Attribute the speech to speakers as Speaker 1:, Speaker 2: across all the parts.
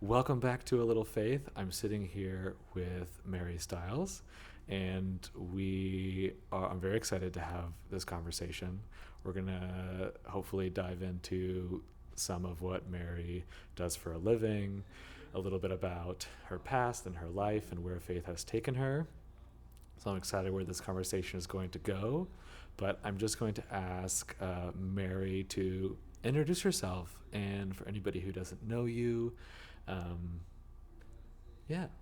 Speaker 1: Welcome back to A Little Faith. I'm sitting here with Mary Stiles, and I'm very excited to have this conversation. We're going to hopefully dive into some of what Mary does for a living, a little bit about her past and her life and where faith has taken her. So I'm excited where this conversation is going to go, but I'm just going to ask Mary to introduce herself, and for anybody who doesn't know you,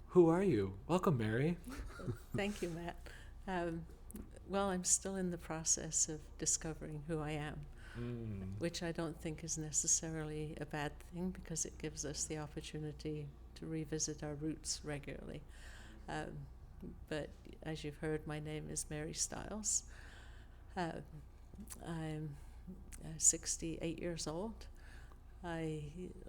Speaker 1: who are you? Welcome, Mary.
Speaker 2: Thank you, Matt. Well, I'm still in the process of discovering who I am, which I don't think is necessarily a bad thing because it gives us the opportunity to revisit our roots regularly. But as you've heard, my name is Mary Stiles. I'm 68 years old. I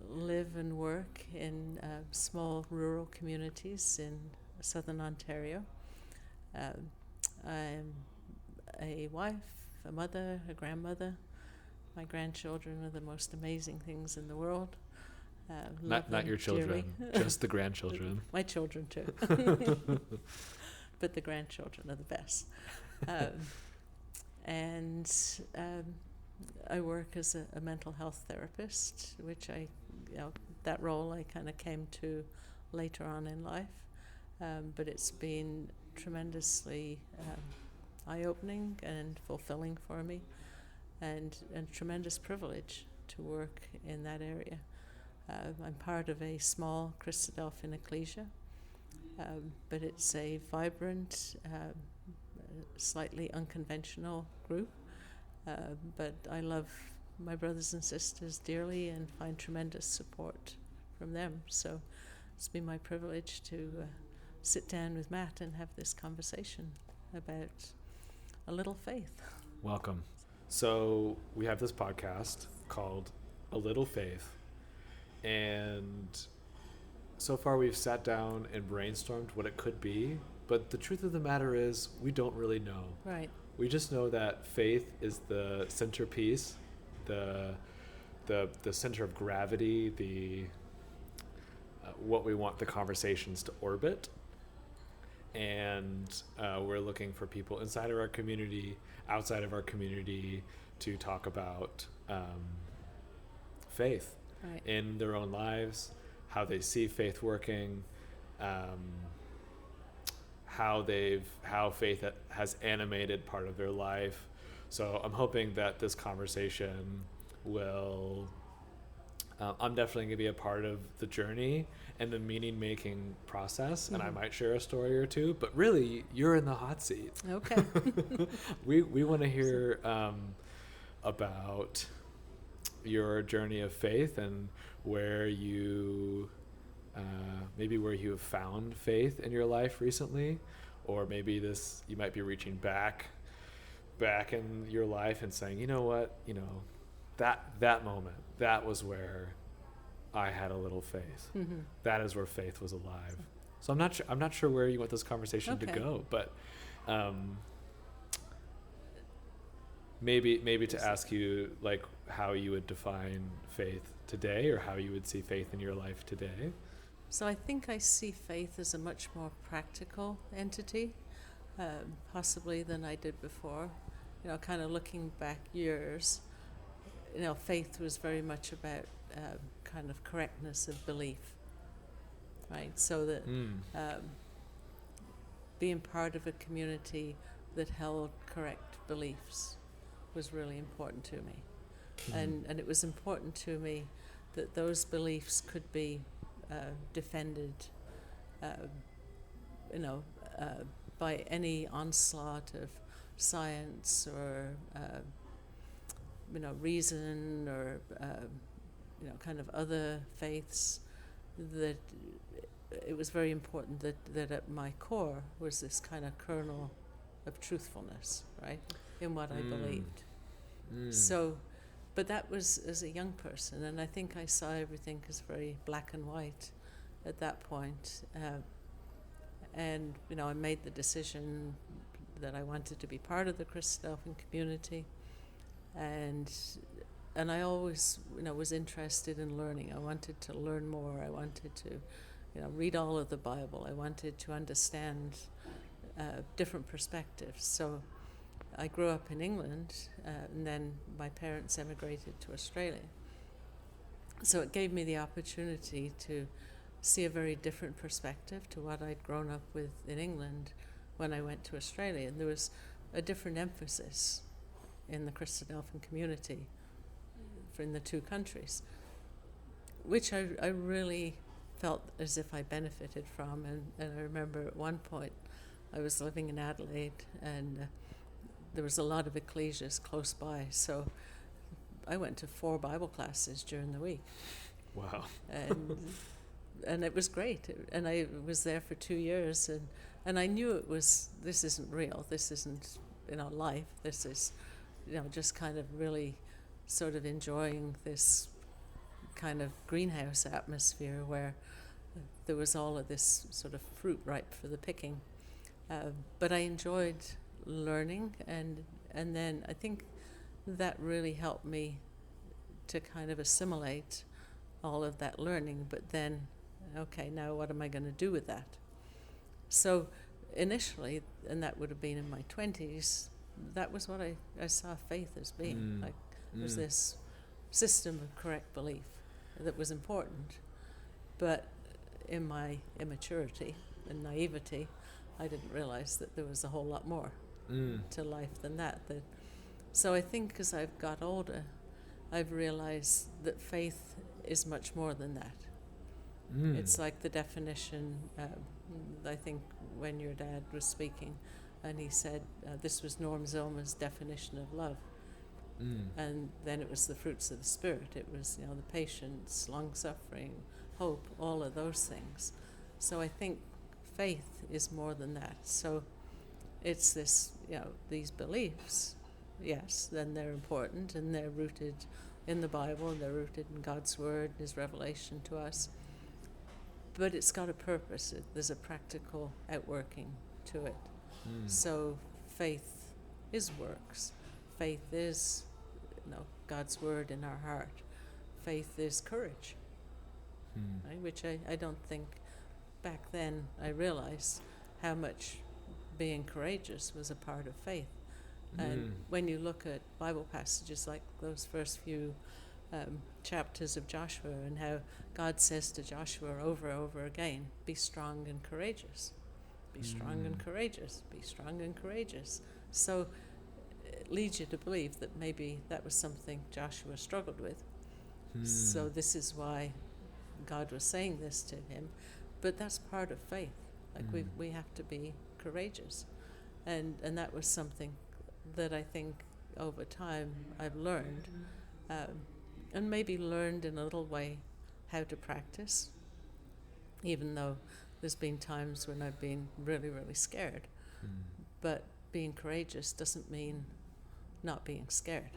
Speaker 2: live and work in small rural communities in southern Ontario. I'm a wife, a mother, a grandmother. My grandchildren are the most amazing things in the world.
Speaker 1: Not your children, just the grandchildren.
Speaker 2: My children too. But the grandchildren are the best. And I work as a mental health therapist, which that role I kind of came to later on in life. But it's been tremendously eye-opening and fulfilling for me, and tremendous privilege to work in that area. I'm part of a small Christadelphian ecclesia, but it's a vibrant, slightly unconventional group. But I love my brothers and sisters dearly and find tremendous support from them. So it's been my privilege to sit down with Matt and have this conversation about a little faith.
Speaker 1: Welcome. So we have this podcast called A Little Faith, and so far we've sat down and brainstormed what it could be, but the truth of the matter is we don't really know.
Speaker 2: Right.
Speaker 1: We just know that faith is the centerpiece, the center of gravity, the what we want the conversations to orbit. And we're looking for people inside of our community, outside of our community, to talk about faith in their own lives, how they see faith working, how faith has animated part of their life. So I'm hoping that this conversation will, I'm definitely going to be a part of the journey and the meaning making process, and I might share a story or two, but really you're in the hot seat.
Speaker 2: Okay.
Speaker 1: we want to hear about your journey of faith and where you where you have found faith in your life recently, or maybe you might be reaching back in your life and saying, you know what, that moment, that was where I had a little faith. Mm-hmm. That is where faith was alive. So I'm not sure where you want this conversation to go, but maybe to ask you like how you would define faith today, or how you would see faith in your life today.
Speaker 2: So I think I see faith as a much more practical entity, possibly than I did before. Kind of looking back years, faith was very much about kind of correctness of belief, right? So that being part of a community that held correct beliefs was really important to me. And it was important to me that those beliefs could be defended, by any onslaught of science or, reason or, kind of other faiths. That it was very important that at my core was this kind of kernel of truthfulness, right, in what I believed. So, but that was as a young person, and I think I saw everything as very black and white at that point. And I made the decision that I wanted to be part of the Christadelphian community, and and I always, was interested in learning. I wanted to learn more. I wanted to, read all of the Bible. I wanted to understand different perspectives. So I grew up in England, and then my parents emigrated to Australia. So it gave me the opportunity to see a very different perspective to what I'd grown up with in England when I went to Australia. And there was a different emphasis in the Christadelphian community in the two countries, which I really felt as if I benefited from. And I remember at one point I was living in Adelaide, and there was a lot of ecclesias close by, so I went to 4 Bible classes during the week.
Speaker 1: Wow.
Speaker 2: And it was great. And I was there for 2 years, and I knew this isn't real. This isn't, life. This is, just kind of really sort of enjoying this kind of greenhouse atmosphere where there was all of this sort of fruit ripe for the picking. But I enjoyed learning, and then I think that really helped me to kind of assimilate all of that learning. But then, okay, now what am I going to do with that? So initially, and that would have been in my 20s, that was what I saw faith as being. Like, it was this system of correct belief that was important. But in my immaturity and naivety, I didn't realize that there was a whole lot more to life than that. So I think as I've got older, I've realized that faith is much more than that. It's like the definition, I think when your dad was speaking, and he said this was Norm Zoma's definition of love. And then it was the fruits of the Spirit. It was, the patience, long-suffering, hope, all of those things. So I think faith is more than that. So it's this, these beliefs, yes, then they're important, and they're rooted in the Bible, and they're rooted in God's Word, His revelation to us. But it's got a purpose. There's a practical outworking to it. So faith is works. Faith is, God's Word in our heart. Faith is courage, right? Which I don't think back then I realized how much being courageous was a part of faith. And when you look at Bible passages like those first few chapters of Joshua, and how God says to Joshua over and over again, be strong and courageous. Be strong and courageous. Be strong and courageous. So it leads you to believe that maybe that was something Joshua struggled with. So this is why God was saying this to him. But that's part of faith. Like we have to be courageous. And that was something that I think over time I've learned, and maybe learned in a little way how to practice, even though there's been times when I've been really, really scared. But being courageous doesn't mean not being scared,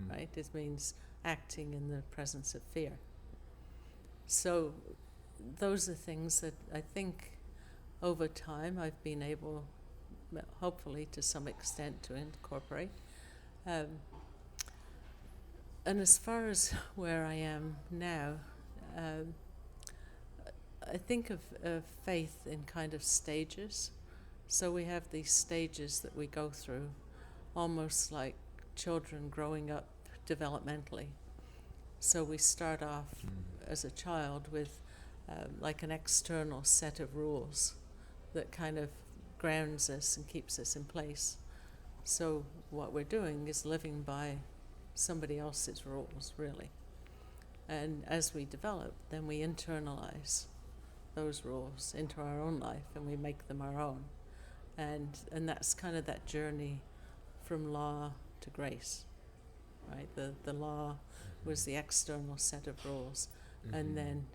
Speaker 2: right? It means acting in the presence of fear. So those are things that I think over time I've been able, hopefully to some extent, to incorporate. And as far as where I am now, I think of faith in kind of stages. So we have these stages that we go through, almost like children growing up developmentally. So we start off as a child with like an external set of rules that kind of grounds us and keeps us in place. So what we're doing is living by somebody else's rules, really. And as we develop, then we internalize those rules into our own life, and we make them our own. And that's kind of that journey from law to grace, right? The law was the external set of rules. And then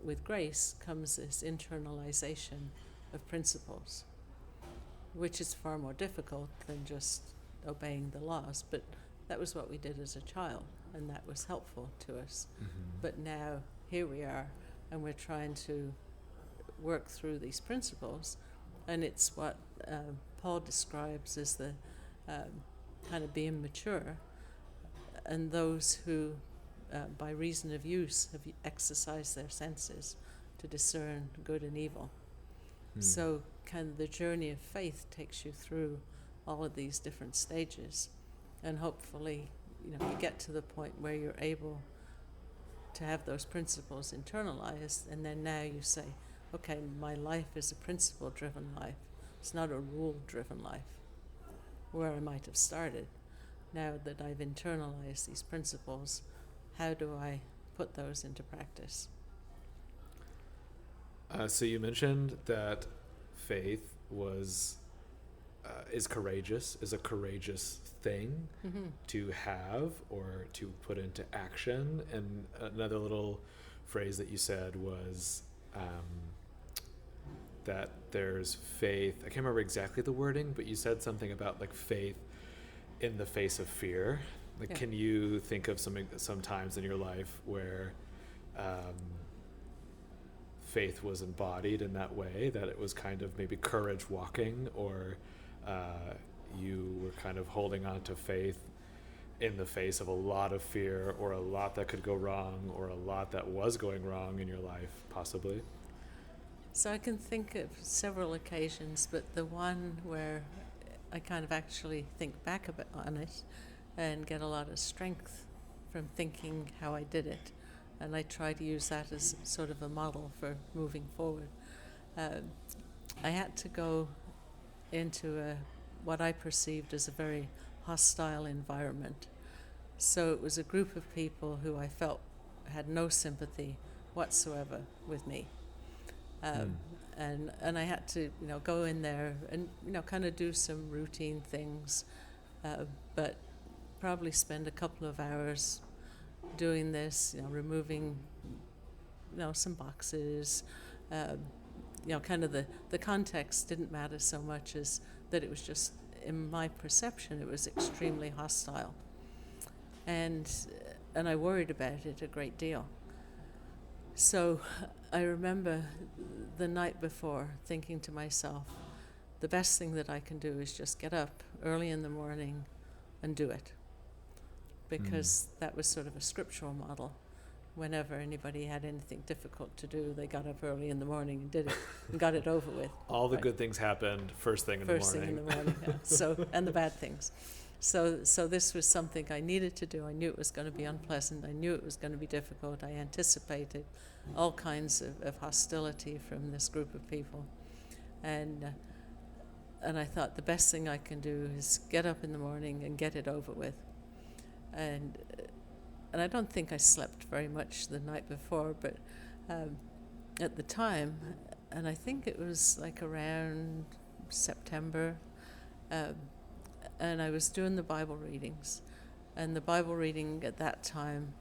Speaker 2: with grace comes this internalization of principles, which is far more difficult than just obeying the laws. But that was what we did as a child, and that was helpful to us. But now, here we are, and we're trying to work through these principles, and it's what Paul describes as the kind of being mature. and those who, by reason of use, have exercised their senses to discern good and evil. So kind of the journey of faith takes you through all of these different stages, and hopefully, you get to the point where you're able to have those principles internalized, and then now you say, okay, my life is a principle-driven life. It's not a rule-driven life, where I might have started. Now that I've internalized these principles, how do I put those into practice?
Speaker 1: So you mentioned that faith is courageous, is a courageous thing to have or to put into action. And another little phrase that you said was that there's faith. I can't remember exactly the wording, but you said something about like faith in the face of fear. Like, can you think of some times in your life where faith was embodied in that way, that it was kind of maybe courage walking, or you were kind of holding on to faith in the face of a lot of fear, or a lot that could go wrong, or a lot that was going wrong in your life, possibly?
Speaker 2: So I can think of several occasions, but the one where I kind of actually think back a bit on it and get a lot of strength from thinking how I did it. And I try to use that as sort of a model for moving forward. I had to go into what I perceived as a very hostile environment. So it was a group of people who I felt had no sympathy whatsoever with me. And I had to, go in there and, kind of do some routine things, but probably spend a couple of hours doing this, removing, some boxes. Kind of the context didn't matter so much as that it was just, in my perception, it was extremely hostile. And I worried about it a great deal. So I remember the night before thinking to myself, the best thing that I can do is just get up early in the morning and do it. Because that was sort of a scriptural model. Whenever anybody had anything difficult to do, they got up early in the morning and did it and got it over with.
Speaker 1: All the good things happened first thing in the morning.
Speaker 2: First thing in the morning, yeah. So, and the bad things. So this was something I needed to do. I knew it was going to be unpleasant. I knew it was going to be difficult. I anticipated all kinds of hostility from this group of people. And I thought the best thing I can do is get up in the morning and get it over with. And I don't think I slept very much the night before, but at the time, and I think it was like around September, and I was doing the Bible readings, and the Bible reading at that time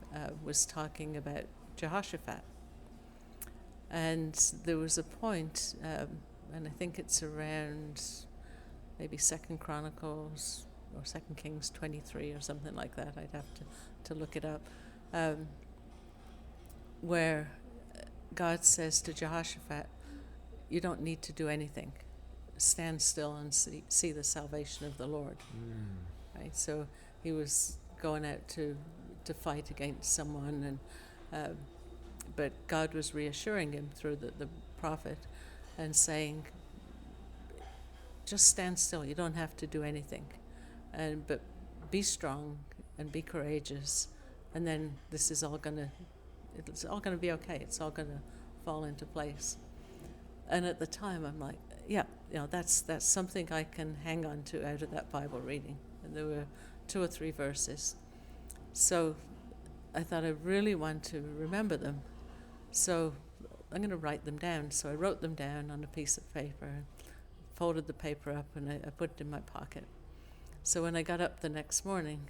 Speaker 2: was talking about Jehoshaphat. And there was a point, and I think it's around maybe 2nd Chronicles or 2nd Kings 23 or something like that. I'd have to look it up, where God says to Jehoshaphat, you don't need to do anything. Stand still and see the salvation of the Lord. Right? So he was going out to fight against someone, and but God was reassuring him through the prophet and saying, just stand still. You don't have to do anything. But be strong and be courageous, and then it's all going to be okay. It's all going to fall into place. And at the time, I'm like, yeah, that's something I can hang on to out of that Bible reading. And there were 2 or 3 verses. So I thought I really want to remember them. So I'm going to write them down. So I wrote them down on a piece of paper, folded the paper up, and I put it in my pocket. So when I got up the next morning,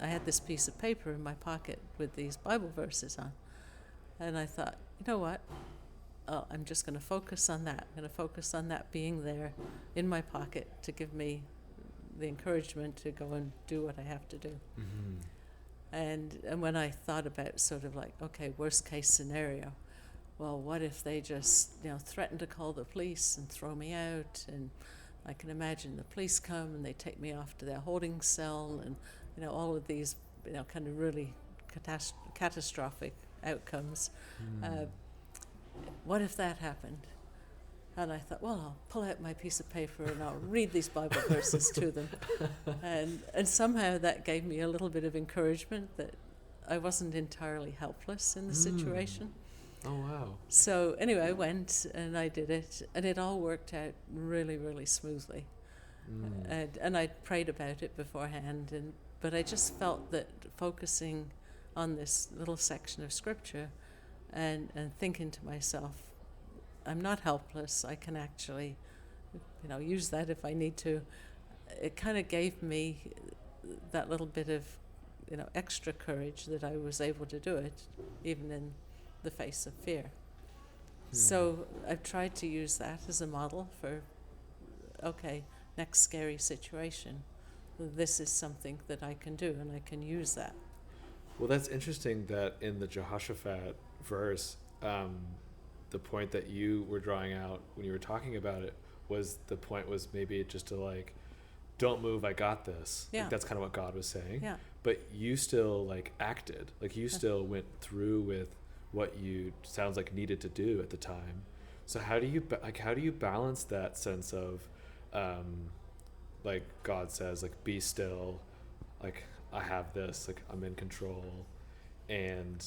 Speaker 2: I had this piece of paper in my pocket with these Bible verses on. And I thought, you know what? I'm just going to focus on that. I'm going to focus on that being there in my pocket to give me the encouragement to go and do what I have to do. And when I thought about sort of like, okay, worst case scenario, well, what if they just, threaten to call the police and throw me out? And I can imagine the police come and they take me off to their holding cell, and all of these kind of really catastrophic outcomes. What if that happened? And I thought, well, I'll pull out my piece of paper and I'll read these Bible verses to them. And somehow that gave me a little bit of encouragement that I wasn't entirely helpless in the situation.
Speaker 1: Oh, wow.
Speaker 2: So anyway, I went and I did it, and it all worked out really, really smoothly. And I prayed about it beforehand, but I just felt that focusing on this little section of scripture and thinking to myself, I'm not helpless, I can actually, use that if I need to. It kind of gave me that little bit of, extra courage that I was able to do it, even in the face of fear. So I've tried to use that as a model for, okay, next scary situation. This is something that I can do, and I can use that.
Speaker 1: Well, that's interesting that in the Jehoshaphat verse, the point that you were drawing out when you were talking about it was maybe just to don't move, I got this.
Speaker 2: Yeah.
Speaker 1: That's kind of what God was saying.
Speaker 2: Yeah.
Speaker 1: But you still acted, you still went through with what you sounds like needed to do at the time. So how do you balance that sense of God says be still, I have this, I'm in control, and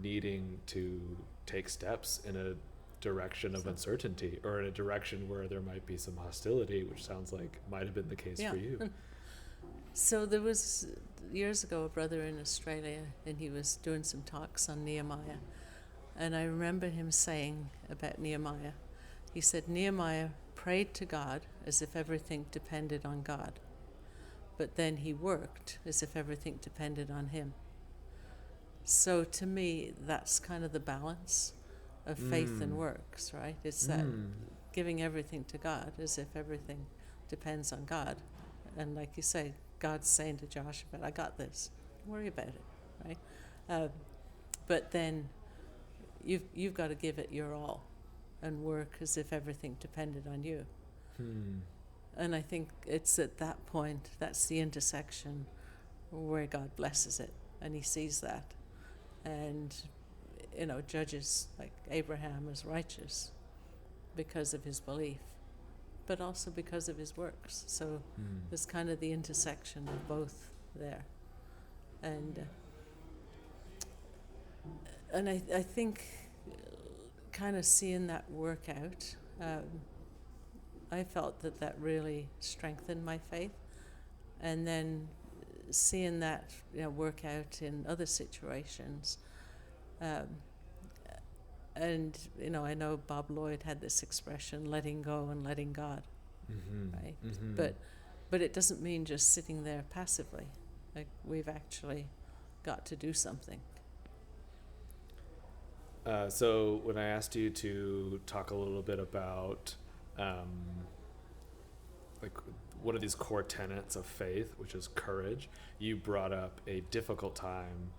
Speaker 1: needing to take steps in a direction of uncertainty, or in a direction where there might be some hostility, which sounds like might have been the case for you.
Speaker 2: So there was, years ago, a brother in Australia, and he was doing some talks on Nehemiah. And I remember him saying about Nehemiah, he said, Nehemiah prayed to God as if everything depended on God. But then he worked as if everything depended on him. So to me, that's kind of the balance of faith and works, right? It's that giving everything to God as if everything depends on God. And like you say, God's saying to Joshua, I got this. Don't worry about it, right? But then you've got to give it your all and work as if everything depended on you. And I think it's at that point, that's the intersection where God blesses it, and he sees that. And, judges like Abraham as righteous because of his belief, but also because of his works. So there's kind of the intersection of both there. And I think kind of seeing that work out, I felt that really strengthened my faith. And then seeing that work out in other situations. And I know Bob Lloyd had this expression, letting go and letting God, right? But it doesn't mean just sitting there passively. We've actually got to do something.
Speaker 1: So when I asked you to talk a little bit about one of these core tenets of faith, which is courage, you brought up a difficult time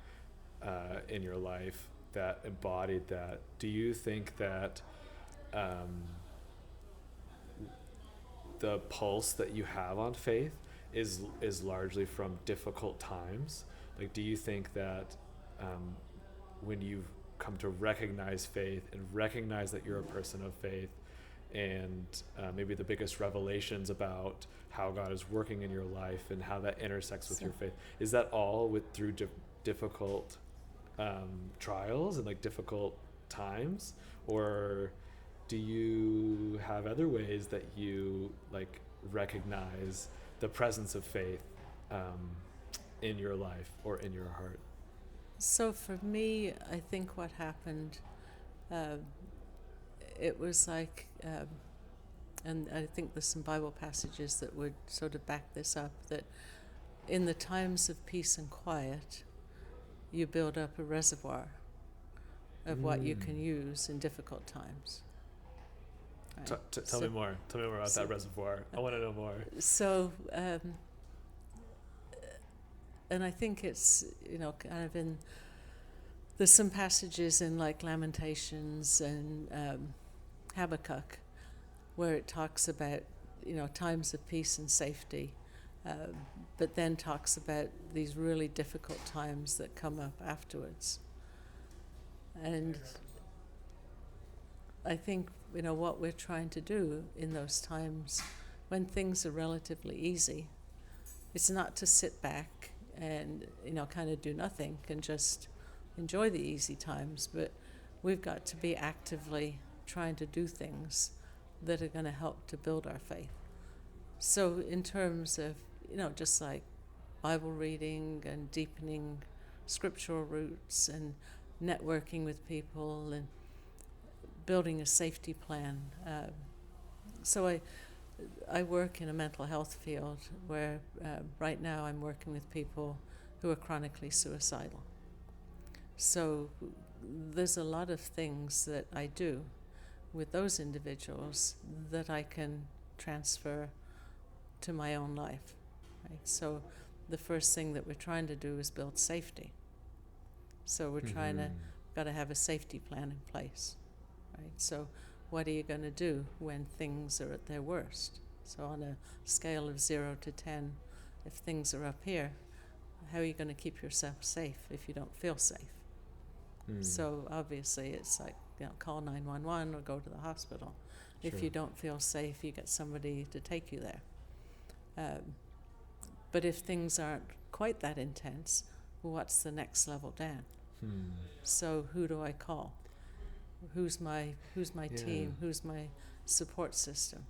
Speaker 1: in your life that embodied that. Do you think that the pulse that you have on faith is largely from difficult times? Do you think that when you've come to recognize faith and recognize that you're a person of faith, and maybe the biggest revelations about how God is working in your life and how that intersects with your faith, is that all through difficult trials and difficult times, or do you have other ways that you recognize the presence of faith in your life or in your heart?
Speaker 2: So for me, I think what happened, it was and I think there's some Bible passages that would sort of back this up, that in the times of peace and quiet, you build up a reservoir of what you can use in difficult times. Right?
Speaker 1: Tell me more about that reservoir. I want to know more.
Speaker 2: So, and I think it's, kind of there's some passages in Lamentations and Habakkuk where it talks about, times of peace and safety, but then talks about these really difficult times that come up afterwards. And I think, what we're trying to do in those times when things are relatively easy, it's not to sit back and, kind of do nothing and just enjoy the easy times, but we've got to be actively trying to do things that are going to help to build our faith. So in terms of, just like Bible reading and deepening scriptural roots and networking with people and building a safety plan. So I work in a mental health field where right now I'm working with people who are chronically suicidal. So there's a lot of things that I do with those individuals that I can transfer to my own life. Right? So the first thing that we're trying to do is build safety. So we're trying to, got to have a safety plan in place. Right? So what are you going to do when things are at their worst? So on a scale of 0 to 10, if things are up here, how are you going to keep yourself safe if you don't feel safe? So obviously it's like, call 911 or go to the hospital. Sure. If you don't feel safe, you get somebody to take you there. But if things aren't quite that intense, what's the next level down? So who do I call? Who's my team? Who's my support system?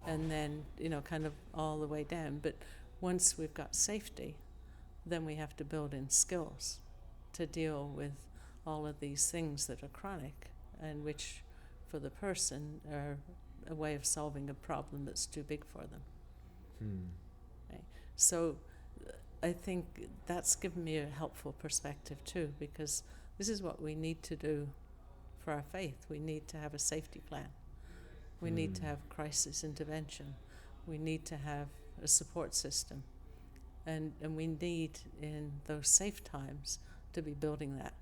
Speaker 2: And then, kind of all the way down. But once we've got safety, then we have to build in skills to deal with all of these things that are chronic and which, for the person, are a way of solving a problem that's too big for them. Right? So I think that's given me a helpful perspective too, because this is what we need to do for our faith. We need to have a safety plan. We need to have crisis intervention. We need to have a support system. And we need, in those safe times, to be building that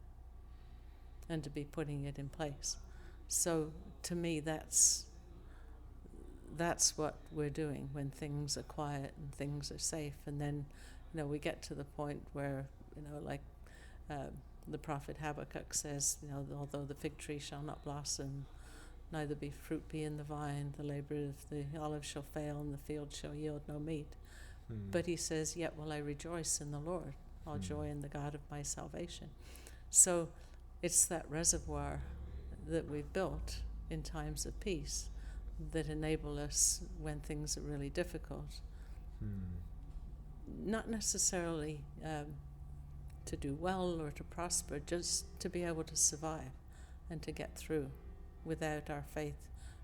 Speaker 2: and to be putting it in place. So to me, that's what we're doing when things are quiet and things are safe. And then, we get to the point where, like the prophet Habakkuk says, although the fig tree shall not blossom, neither be fruit be in the vine, the labor of the olive shall fail, and the field shall yield no meat. But he says, yet will I rejoice in the Lord. I'll joy in the God of my salvation. So it's that reservoir that we've built in times of peace that enable us when things are really difficult. Not necessarily to do well or to prosper, just to be able to survive and to get through without our faith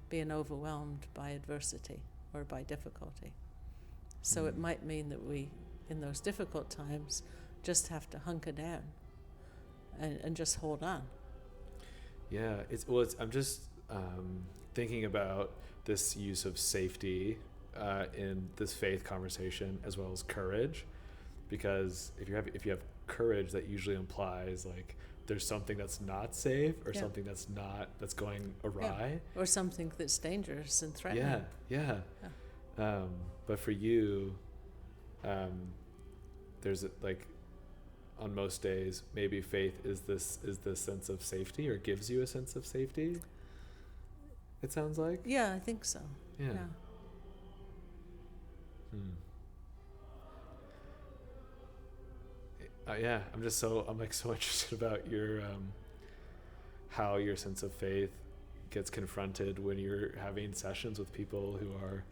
Speaker 2: being overwhelmed by adversity or by difficulty. So it might mean that we, in those difficult times, just have to hunker down and just hold on.
Speaker 1: Yeah, I'm just thinking about this use of safety in this faith conversation, as well as courage, because if you have courage, that usually implies like there's something that's not safe or something that's going awry,
Speaker 2: or something that's dangerous and threatening.
Speaker 1: But for you, there's like, on most days, maybe faith is this sense of safety, or gives you a sense of safety. It sounds like.
Speaker 2: Yeah, I think so.
Speaker 1: Yeah. I'm so interested about your how your sense of faith gets confronted when you're having sessions with people who are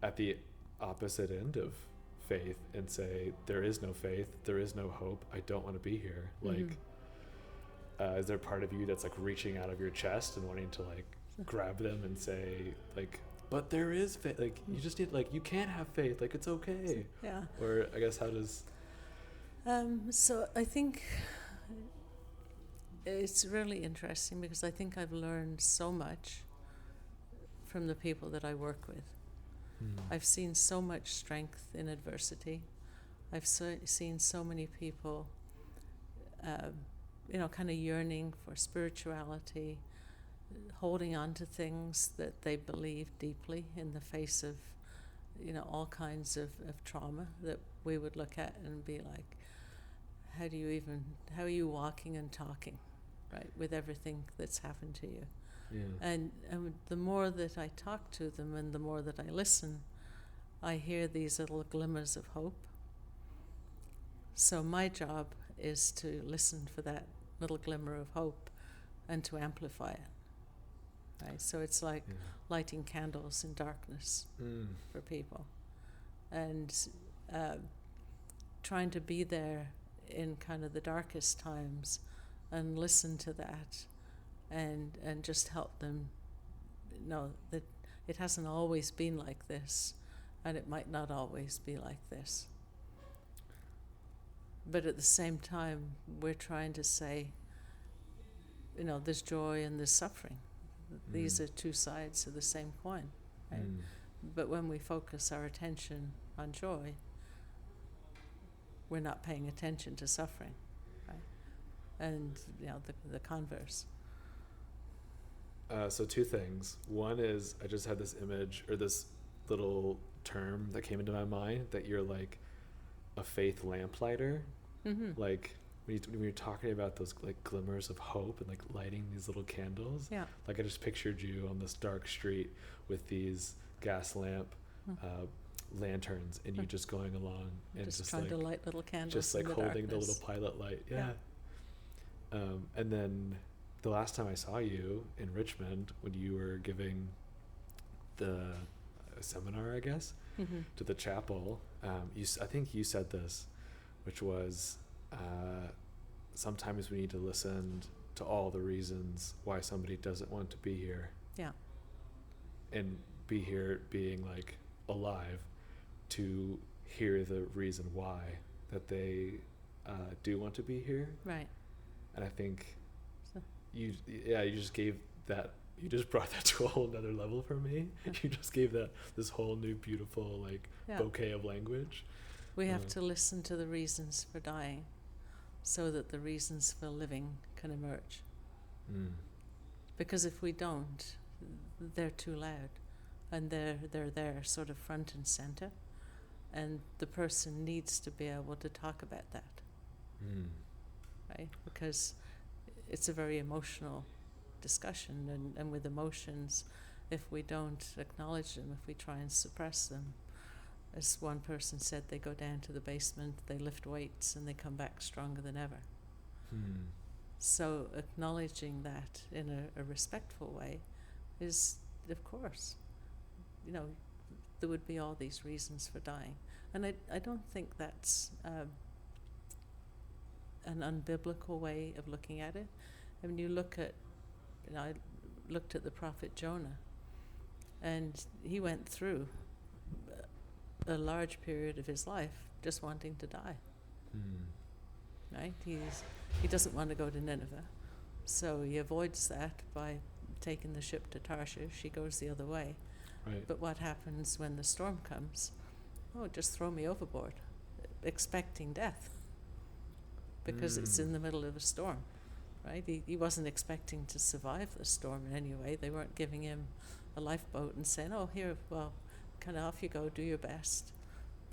Speaker 1: at the opposite end of faith and say, there is no faith, there is no hope, I don't want to be here. Like, is there part of you that's like reaching out of your chest and wanting to like grab them and say like, but there is faith, like you just need, like, you can't have faith, like it's okay.
Speaker 2: Yeah.
Speaker 1: Or I guess how does
Speaker 2: so I think it's really interesting, because I think I've learned so much from the people that I work with. I've seen so much strength in adversity. I've seen so many people, kind of yearning for spirituality, holding on to things that they believe deeply in the face of, all kinds of trauma that we would look at and be like, how are you walking and talking, right, with everything that's happened to you?
Speaker 1: Yeah.
Speaker 2: And the more that I talk to them and the more that I listen, I hear these little glimmers of hope. So my job is to listen for that little glimmer of hope and to amplify it. Right? So it's like lighting candles in darkness for people, and trying to be there in kind of the darkest times and listen to that and just help them know that it hasn't always been like this, and it might not always be like this. But at the same time, we're trying to say, there's joy and there's suffering. These are two sides of the same coin, right? But when we focus our attention on joy, we're not paying attention to suffering, right? And, the converse.
Speaker 1: So two things. One is I just had this image or this little term that came into my mind that you're like a faith lamplighter.
Speaker 2: Mm-hmm.
Speaker 1: Like when you're talking about those like glimmers of hope and like lighting these little candles.
Speaker 2: Yeah.
Speaker 1: Like I just pictured you on this dark street with these gas lamp lanterns and you just going along and just
Speaker 2: trying
Speaker 1: like,
Speaker 2: to light little candles.
Speaker 1: just like
Speaker 2: in the
Speaker 1: holding
Speaker 2: darkness.
Speaker 1: the little pilot light. Yeah. And then the last time I saw you in Richmond when you were giving the seminar, I guess, to the chapel, I think you said this, which was sometimes we need to listen to all the reasons why somebody doesn't want to be here.
Speaker 2: Yeah.
Speaker 1: And be here being like alive to hear the reason why that they do want to be here.
Speaker 2: Right.
Speaker 1: And I think
Speaker 2: So.
Speaker 1: you just brought that to a whole nother level for me. You just gave that this whole new beautiful like bouquet of language.
Speaker 2: We have to listen to the reasons for dying so that the reasons for living can emerge. Because if we don't, they're too loud and they're there sort of front and center, and the person needs to be able to talk about that. Right? Because it's a very emotional discussion, and with emotions, if we don't acknowledge them, if we try and suppress them, as one person said, they go down to the basement, they lift weights, and they come back stronger than ever. So acknowledging that in a respectful way is, of course, there would be all these reasons for dying. And I don't think that's an unbiblical way of looking at it. I mean, you look at, I looked at the prophet Jonah, and he went through a large period of his life just wanting to die. Right? He doesn't want to go to Nineveh, so he avoids that by taking the ship to Tarshish. He goes the other way.
Speaker 1: Right.
Speaker 2: But what happens when the storm comes? Oh, just throw me overboard, expecting death, because it's in the middle of a storm, right? He wasn't expecting to survive the storm in any way. They weren't giving him a lifeboat and saying, oh, here, well, kind of off you go, do your best.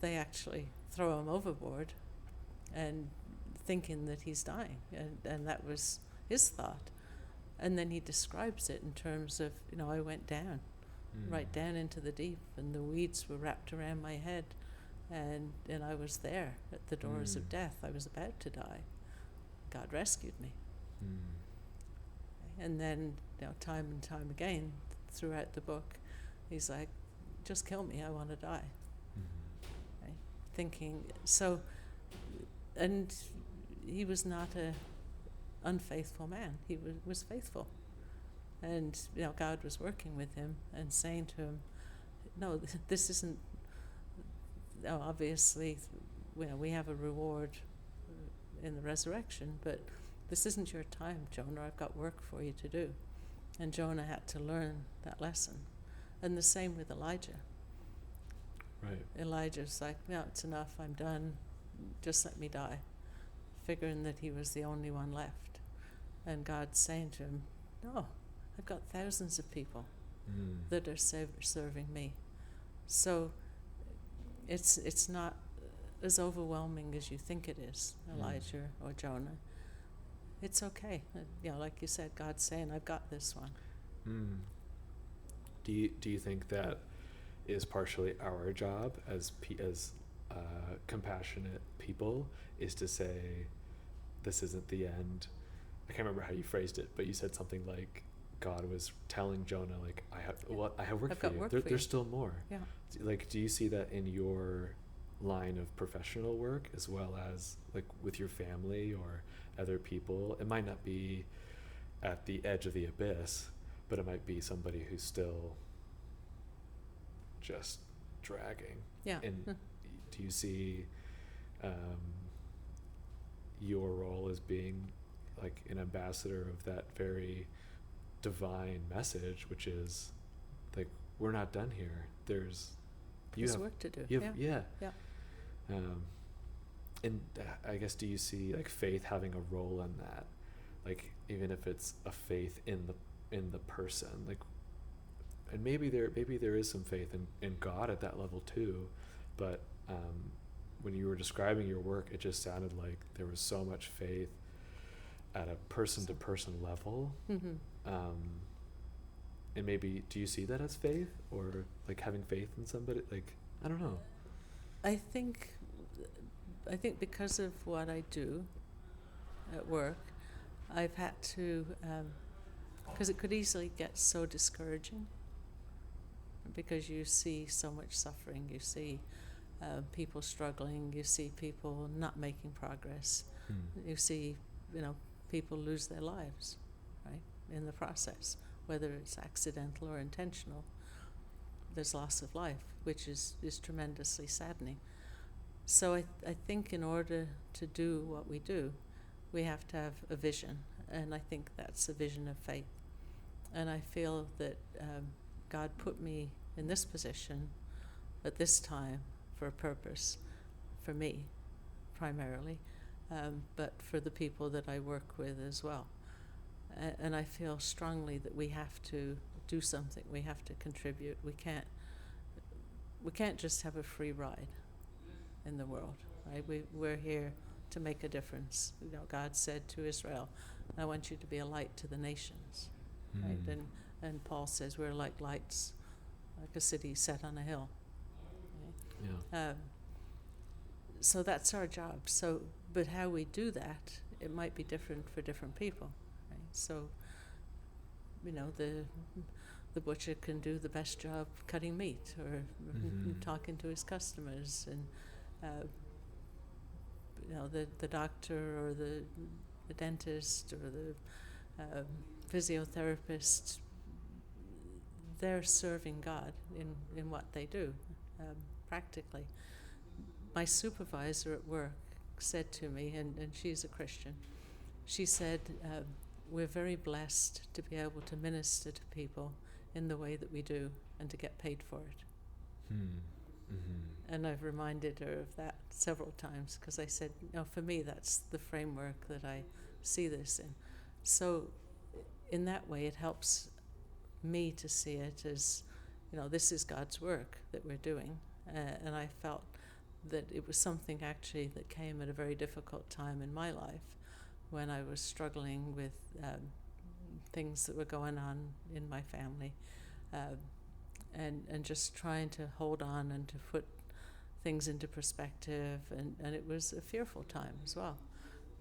Speaker 2: They actually throw him overboard and thinking that he's dying, and that was his thought. And then he describes it in terms of, I went down, right down into the deep, and the weeds were wrapped around my head, and I was there at the doors of death. I was about to die. God rescued me. And then, time and time again throughout the book, he's like, just kill me, I want to die. Right? Thinking, so, and he was not a unfaithful man. He was faithful. And, God was working with him and saying to him, no, this isn't, obviously, we have a reward in the resurrection, but this isn't your time, Jonah. I've got work for you to do. And Jonah had to learn that lesson. And the same with Elijah.
Speaker 1: Right. Elijah's
Speaker 2: like, no, it's enough, I'm done, just let me die, figuring that he was the only one left. And God's saying to him, no, I've got thousands of people that are serving me. So it's not as overwhelming as you think it is, Elijah or Jonah. It's okay. Like you said, God's saying, I've got this one.
Speaker 1: Do you think that is partially our job as compassionate people, is to say, this isn't the end? I can't remember how you phrased it, but you said something like God was telling Jonah, like, I have work for you. There's still more.
Speaker 2: Yeah.
Speaker 1: Like, do you see that in your line of professional work as well as like with your family or other people? It might not be at the edge of the abyss, but it might be somebody who's still just dragging.
Speaker 2: Yeah.
Speaker 1: And do you see your role as being like an ambassador of that very divine message, which is like, we're not done here. There's
Speaker 2: work to do.
Speaker 1: Yeah. And I guess, do you see like faith having a role in that? Like, even if it's a faith in the person, like, and maybe there is some faith in God at that level too, but when you were describing your work, it just sounded like there was so much faith at a person-to-person level. And maybe, do you see that as faith, or like having faith in somebody? Like, I don't know.
Speaker 2: I think because of what I do at work, I've had to, because it could easily get so discouraging, because you see so much suffering, you see people struggling, you see people not making progress, you see, people lose their lives, right, in the process, whether it's accidental or intentional. There's loss of life, which is tremendously saddening. So I think in order to do what we do, we have to have a vision, and I think that's a vision of faith. And I feel that God put me in this position at this time for a purpose, for me primarily, but for the people that I work with as well. And I feel strongly that we have to do something. We have to contribute. We can't just have a free ride in the world, right? We're here to make a difference. God said to Israel, I want you to be a light to the nations, right? And Paul says we're like lights, like a city set on a hill. Right?
Speaker 1: Yeah.
Speaker 2: So that's our job. But how we do that, it might be different for different people, right? So, the butcher can do the best job cutting meat or talking to his customers, and the doctor or the dentist or the physiotherapist, they're serving God in what they do, practically. My supervisor at work said to me, and she's a Christian, she said, we're very blessed to be able to minister to people in the way that we do and to get paid for it. And I've reminded her of that several times, because I said, for me, that's the framework that I see this in. So in that way, it helps me to see it as, this is God's work that we're doing. And I felt that it was something actually that came at a very difficult time in my life, when I was struggling with things that were going on in my family, and just trying to hold on and to put things into perspective, and it was a fearful time as well.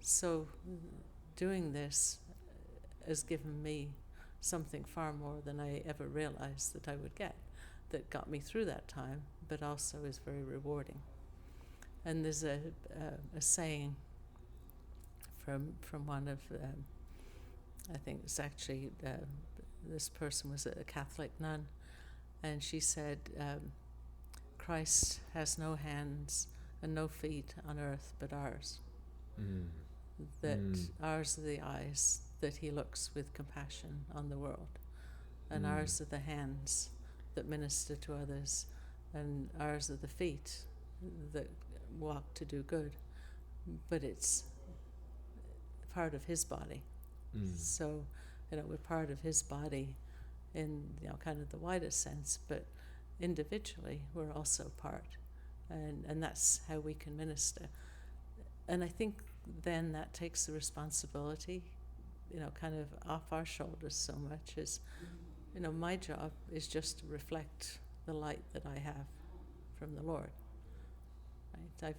Speaker 2: So doing this has given me something far more than I ever realized that I would get, that got me through that time, but also is very rewarding. And there's a saying from one of, I think it's actually, this person was a Catholic nun, and she said, Christ has no hands and no feet on earth but ours. That ours are the eyes that he looks with compassion on the world, and ours are the hands that minister to others, and ours are the feet that walk to do good. But it's part of his body. So, we're part of his body in kind of the widest sense, but individually we're also part and that's how we can minister. And I think then that takes the responsibility, kind of off our shoulders so much as, my job is just to reflect the light that I have from the Lord. Right?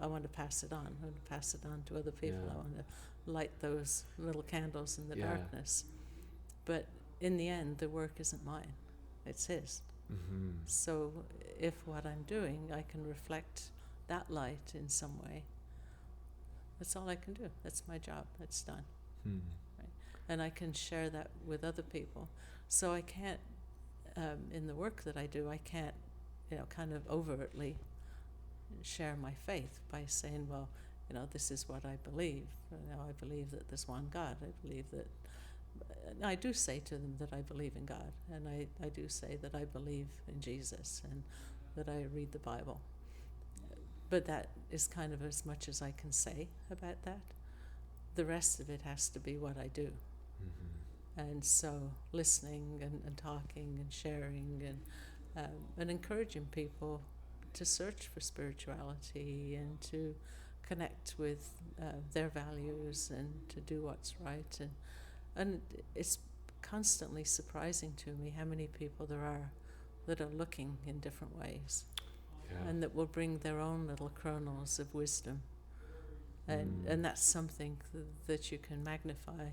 Speaker 2: I want to pass it on. I want to pass it on to other people.
Speaker 1: Yeah.
Speaker 2: I want to light those little candles in the
Speaker 1: Yeah.
Speaker 2: darkness. But in the end, the work isn't mine. It's His.
Speaker 1: Mm-hmm.
Speaker 2: So if what I'm doing, I can reflect that light in some way, that's all I can do. That's my job. That's done.
Speaker 1: Hmm.
Speaker 2: Right? And I can share that with other people. So I can't, in the work that I do, I can't, kind of overtly share my faith by saying, well, this is what I believe. I believe that there's one God. I believe that. I do say to them that I believe in God, and I do say that I believe in Jesus and that I read the Bible. But that is kind of as much as I can say about that. The rest of it has to be what I do.
Speaker 1: Mm-hmm.
Speaker 2: And so listening and talking and sharing and encouraging people to search for spirituality and to connect with their values and to do what's right. And it's constantly surprising to me how many people there are that are looking in different ways.
Speaker 1: Yeah.
Speaker 2: And that will bring their own little kernels of wisdom. And that's something that you can magnify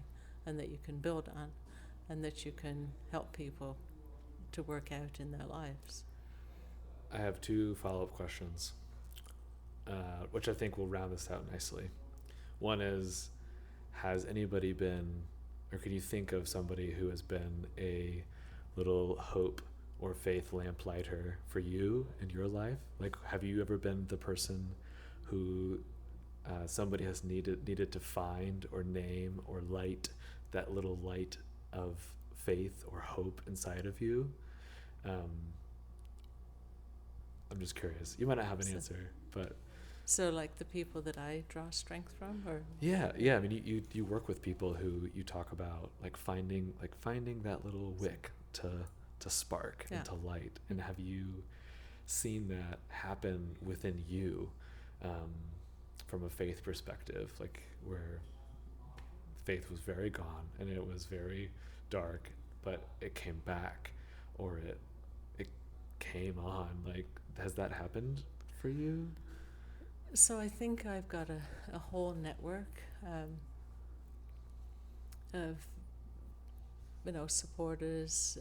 Speaker 2: and that you can build on and that you can help people to work out in their lives.
Speaker 1: I have 2 follow-up questions, which I think will round this out nicely. One is, has anybody been, or can you think of somebody who has been a little hope or faith lamplighter for you in your life? Like, have you ever been the person who somebody has needed to find or name or light that little light of faith or hope inside of you? I'm just curious. You might not have an answer, but
Speaker 2: So like the people that I draw strength from, or
Speaker 1: yeah. I mean, you work with people who you talk about finding that little wick to spark
Speaker 2: Yeah.
Speaker 1: and to light. And have you seen that happen within you from a faith perspective, like where faith was very gone and it was very dark, but it came back, or it came on? Like, has that happened for you?
Speaker 2: So I think I've got a whole network of supporters,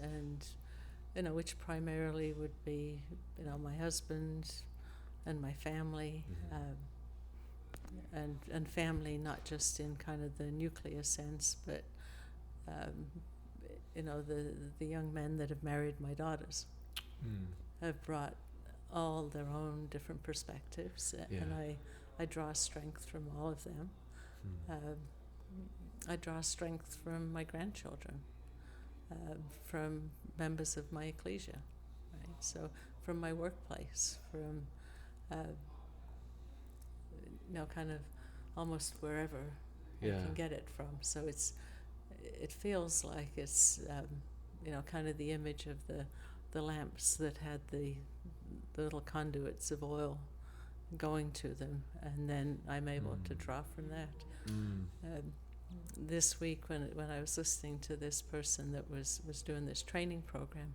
Speaker 2: and which primarily would be my husband and my family, and family not just in kind of the nuclear sense, but the young men that have married my daughters have brought all their own different perspectives,
Speaker 1: Yeah.
Speaker 2: and I draw strength from all of them. I draw strength from my grandchildren, from members of my ecclesia, right? So from my workplace, from kind of almost wherever I can get it from. So it feels like it's kind of the image of the lamps that had the little conduits of oil going to them, and then I'm able to draw from that. This week when I was listening to this person that was doing this training program,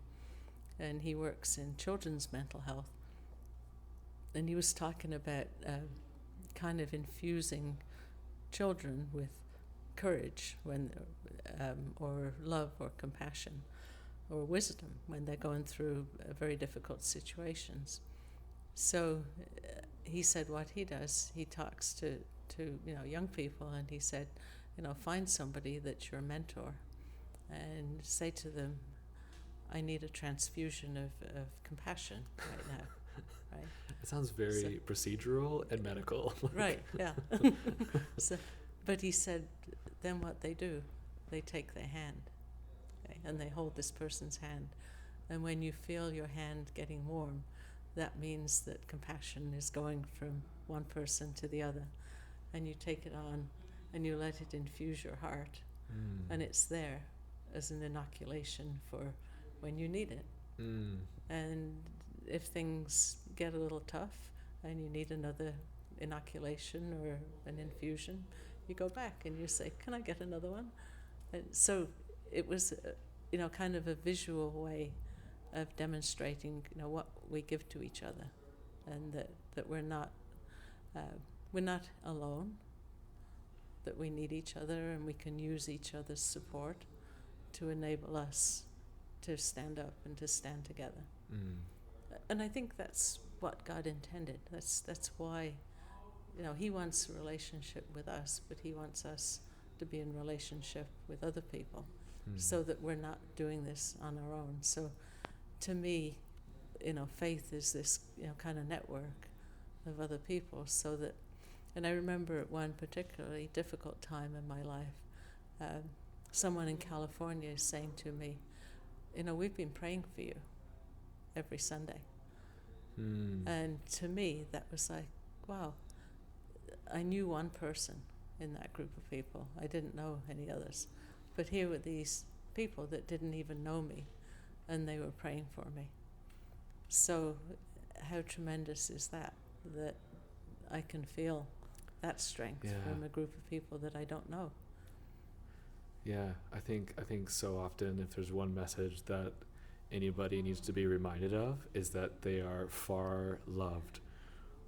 Speaker 2: and he works in children's mental health, and he was talking about kind of infusing children with courage when or love or compassion or wisdom when they're going through very difficult situations. So he said what he does, he talks to young people, and he said, find somebody that's your mentor and say to them, I need a transfusion of compassion right now. Right?
Speaker 1: It sounds very procedural and medical.
Speaker 2: Right, yeah. But he said, then what they do, they take their hand, okay, and they hold this person's hand. And when you feel your hand getting warm, that means that compassion is going from one person to the other. And you take it on and you let it infuse your heart. And it's there as an inoculation for when you need it. And if things get a little tough and you need another inoculation or an infusion, you go back and you say, "Can I get another one?" And so it was, kind of a visual way of demonstrating, what we give to each other, and that we're not alone, that we need each other and we can use each other's support to enable us to stand up and to stand together. And I think that's what God intended. That's why, He wants a relationship with us, but He wants us to be in relationship with other people, so that we're not doing this on our own. So to me, faith is this, kind of network of other people, so that, and I remember at one particularly difficult time in my life, someone in California is saying to me, "We've been praying for you every Sunday." And to me, that was like, wow, I knew one person in that group of people. I didn't know any others. But here were these people that didn't even know me, and they were praying for me. So how tremendous is that I can feel that strength from a group of people that I don't know.
Speaker 1: Yeah, I think so often, if there's one message that anybody needs to be reminded of, is that they are far loved,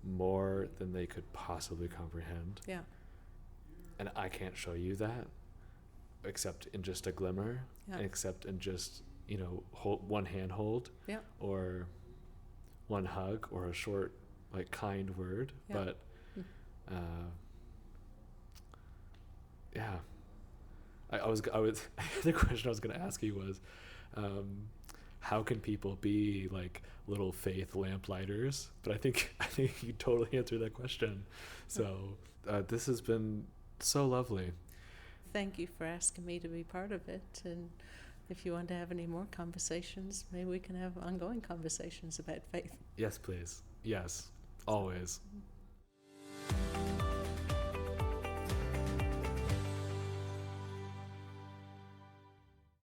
Speaker 1: more than they could possibly comprehend.
Speaker 2: Yeah.
Speaker 1: And I can't show you that, except in just a glimmer, except in just, one hand hold, or one hug, or a short, kind word. But, I was the question I was going to ask you was, how can people be little faith lamplighters? But I think you totally answered that question. So this has been so lovely.
Speaker 2: Thank you for asking me to be part of it. And if you want to have any more conversations, maybe we can have ongoing conversations about faith.
Speaker 1: Yes, please. Yes, always.